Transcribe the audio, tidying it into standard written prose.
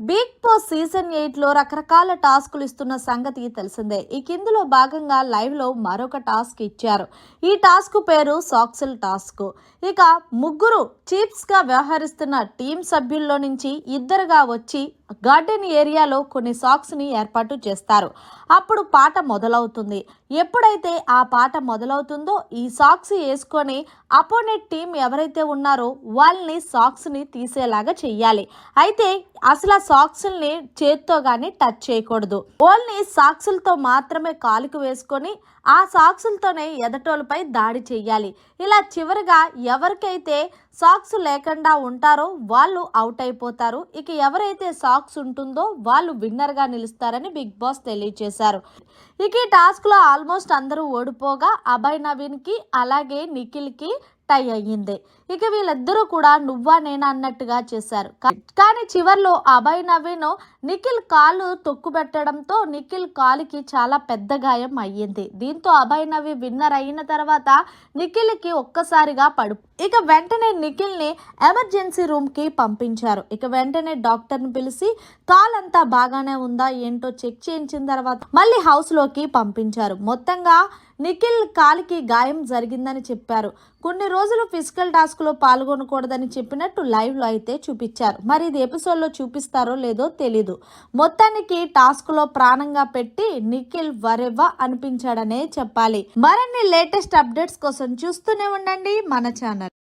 Big boss season 8 లో రకరకాల టాస్కులు ఇస్తున్న సంగతి తెలిసిందే. ఇందులో భాగంగా లైవ్ లో మరొక టాస్క్ ఇచ్చారు. ఈ టాస్క్ పేరు సాక్సిల్ టాస్క్. ఇక ముగ్గురు చీఫ్స్ గా వ్యవహరిస్తున్న టీం సభ్యుల్లో నుంచి ఇద్దరుగా వచ్చి గార్డెన్ ఏరియాలో కొన్ని సాక్స్ ని ఏర్పాటు చేస్తారు. అప్పుడు పాట మొదలవుతుంది. ఎప్పుడైతే ఆ పాట మొదలవుతుందో ఈ సాక్స్ వేసుకొని అపోనెంట్ టీం ఎవరైతే ఉన్నారో వాళ్ళని సాక్స్ ని తీసేలాగా చెయ్యాలి. అయితే అసలు ఆ సాక్సుల్ని చేత్తో కానీ టచ్ చేయకూడదు. ఓన్లీ సాక్సులతో మాత్రమే కాలుకు వేసుకొని ఆ సాక్సులతోనే ఎదటోళ్ళపై దాడి చెయ్యాలి. ఇలా చివరిగా ఎవరికైతే సాక్స్ లేకుండా ఉంటారో వాళ్ళు అవుట్ అయిపోతారు. ఇక ఎవరైతే సాక్స్ ఉంటుందో వాళ్ళు విన్నర్గా నిలుస్తారని బిగ్ బాస్ తెలియజేశారు. ఇక ఈ టాస్క్లో ఆల్మోస్ట్ అందరూ ఓడిపోగా అభయ్ నవీన్కి అలాగే నిఖిల్కి టై అయ్యింది. ఇక వీళ్ళిద్దరూ కూడా నువ్వా నేనా అన్నట్టుగా చేశారు. కానీ చివర్లో అభయ్ నవీన్ నిఖిల్ కాలు తొక్కుబెట్టడంతో నిఖిల్ కాలుకి చాలా పెద్ద గాయం అయ్యింది. దీంతో అభయ్ నవీ విన్నర్ అయిన తర్వాత నిఖిల్కి ఒక్కసారిగా ఇక వెంటనే నిఖిల్ ని ఎమర్జెన్సీ రూమ్ కి పంపించారు. ఇక వెంటనే డాక్టర్ ని పిలిచి కాలంతా బాగానే ఉందా ఏంటో చెక్ చేయించిన తర్వాత మళ్ళీ హౌస్ లోకి పంపించారు. మొత్తంగా నిఖిల్ కాలికి గాయం జరిగిందని చెప్పారు. కొన్ని రోజులు ఫిజికల్ టాస్క్ లో పాల్గొనకూడదని చెప్పినట్టు లైవ్ లో అయితే చూపించారు. మరి ఇది ఎపిసోడ్ లో చూపిస్తారో లేదో తెలీదు. మొత్తానికి టాస్క్ లో ప్రాణంగా పెట్టి నిఖిల్ వరెవ్వ అనిపించాడనే చెప్పాలి. మరిన్ని లేటెస్ట్ అప్డేట్స్ కోసం చూస్తూనే ఉండండి మన ఛానల్.